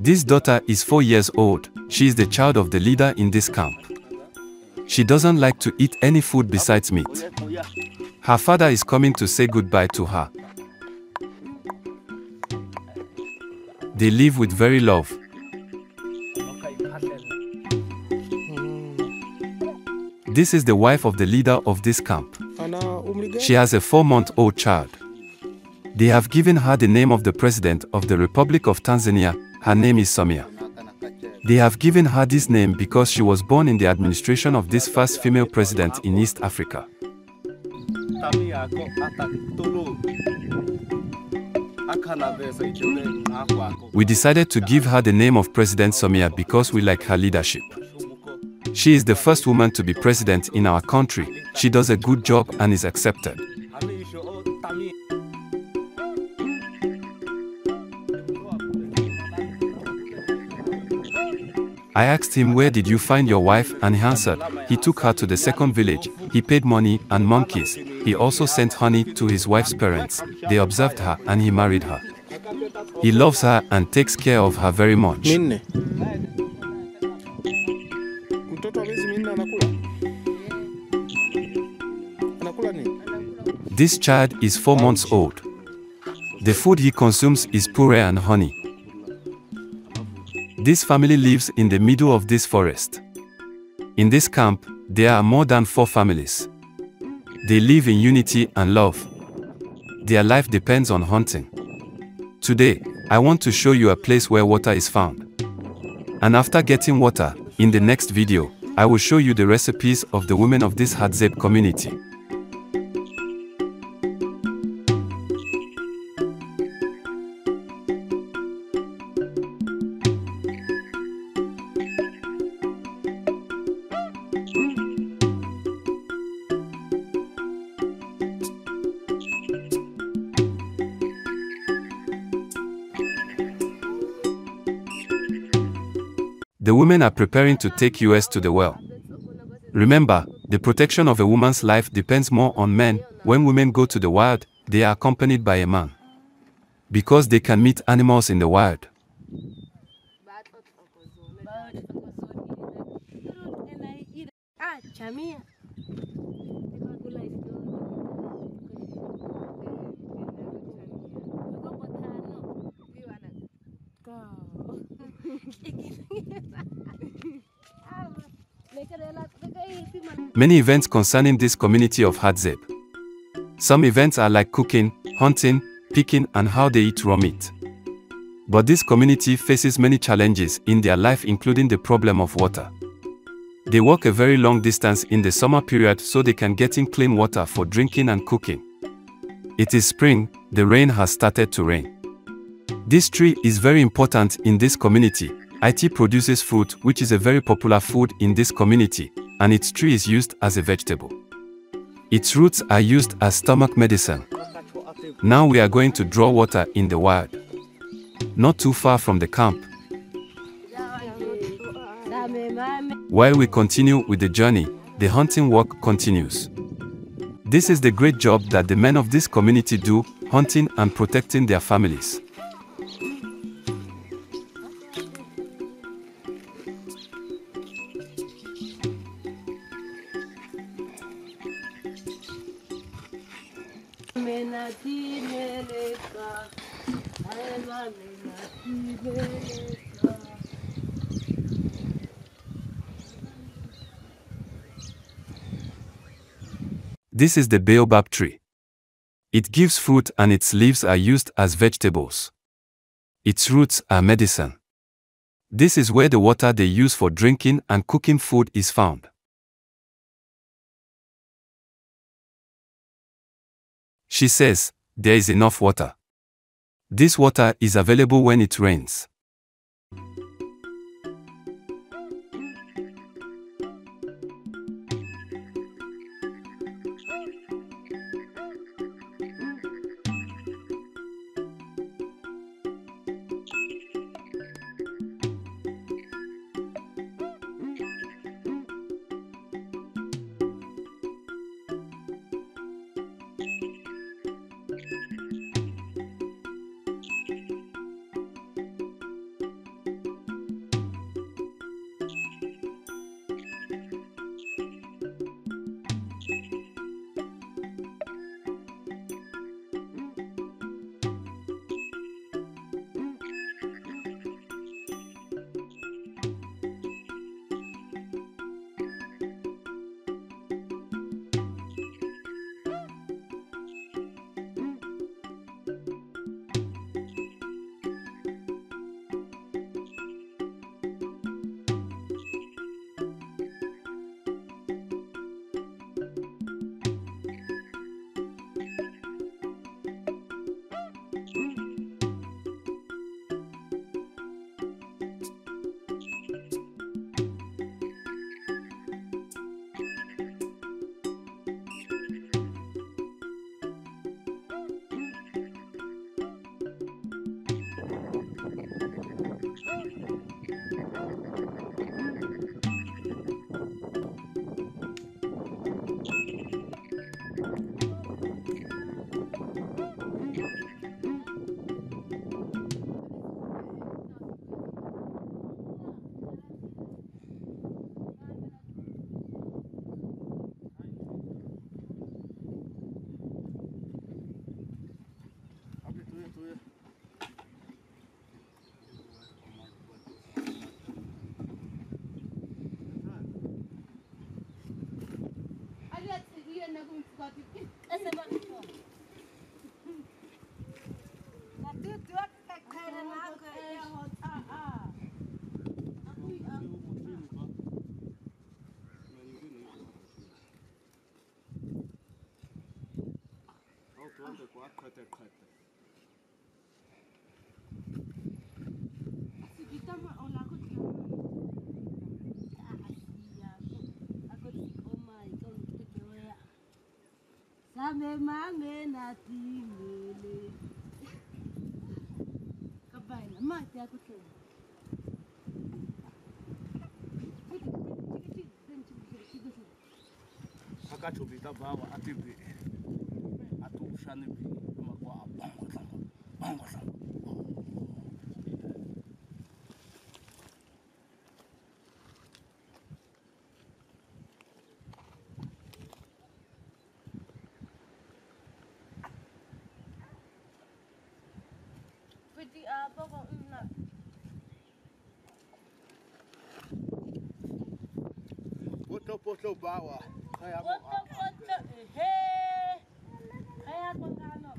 This daughter is 4 years old. She is the child of the leader in this camp. She doesn't like to eat any food besides meat. Her father is coming to say goodbye to her. They live with very love. This is the wife of the leader of this camp. She has a 4-month-old child. They have given her the name of the President of the Republic of Tanzania. Her name is Samia. They have given her this name because she was born in the administration of this first female president in East Africa. We decided to give her the name of President Samia because we like her leadership. She is the first woman to be president in our country. She does a good job and is accepted. I asked him, "Where did you find your wife?" and he answered, he took her to the second village. He paid money and monkeys. He also sent honey to his wife's parents. They observed her and he married her. He loves her and takes care of her very much. This child is 4 months old. The food he consumes is puree and honey. This family lives in the middle of this forest. In this camp, there are more than 4 families. They live in unity and love. Their life depends on hunting. Today, I want to show you a place where water is found. And after getting water, in the next video, I will show you the recipes of the women of this Hadzabe community. The women are preparing to take us to the well. Remember, the protection of a woman's life depends more on men. When women go to the wild, they are accompanied by a man. Because they can meet animals in the wild. Many events concerning this community of Hadzabe. Some events are like cooking, hunting, picking and how they eat raw meat. But this community faces many challenges in their life, including the problem of water. They walk a very long distance in the summer period so they can get in clean water for drinking and cooking. It is spring, the rain has started to rain. This tree is very important in this community. It produces fruit, which is a very popular food in this community, and its tree is used as a vegetable. Its roots are used as stomach medicine. Now we are going to draw water in the wild, not too far from the camp. While we continue with the journey, the hunting work continues. This is the great job that the men of this community do, hunting and protecting their families. This is the baobab tree. It gives fruit and its leaves are used as vegetables. Its roots are medicine. This is where the water they use for drinking and cooking food is found. She says, there is enough water. This water is available when it rains. Same mame na timele. Kabaila mate ya kutoa. Akachobita bawa atibi. Atushane bi makwa bongo. Poto bawa. Poto, he. Kaya kongano.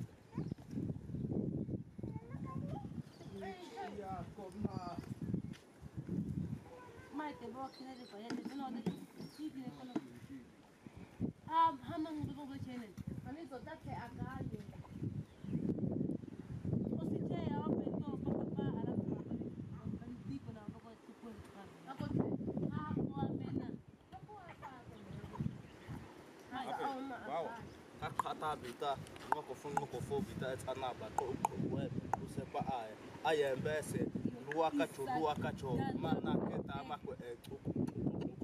Ya koma. Maite bo kinele ko yende no de sidi ne kono. Hamang do bo chene. Ani to take akali. Osite ya open to papa ara ko. Ani tipo na ko ko. Ako ko amena. Wow. Hadzabe bita ngoko bita etana ba ko we usepa aya mbese luwa kacho mana keta makwe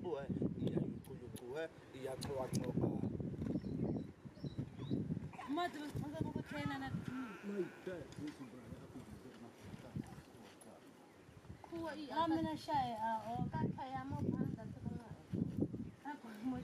kuwe iya tsowa Madre ko tena na kuwa amena shay o kaya mo panda to ko. Ako mo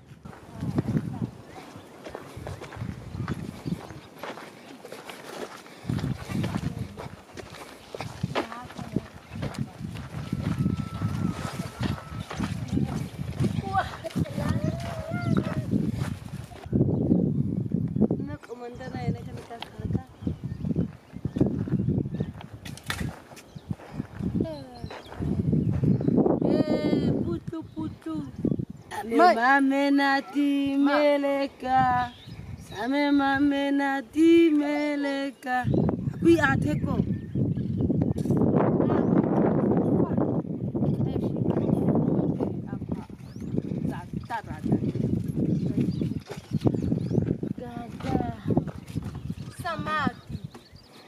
Mame na timeleka, same mame na timeleka. Abi ateko. Gaga, samaki,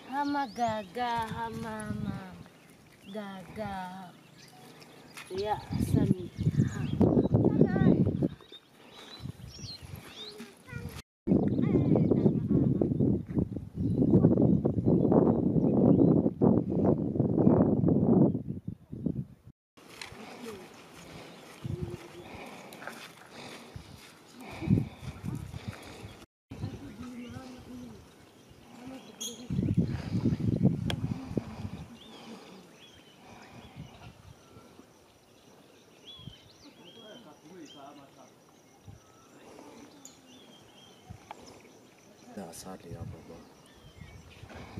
hama gaga, hama gaga. Ya sami. Asali hapa baba.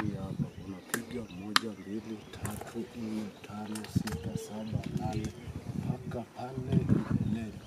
Hii hapa unapiga 1 2 3 4 5 6 7 8 mpaka pale mbele.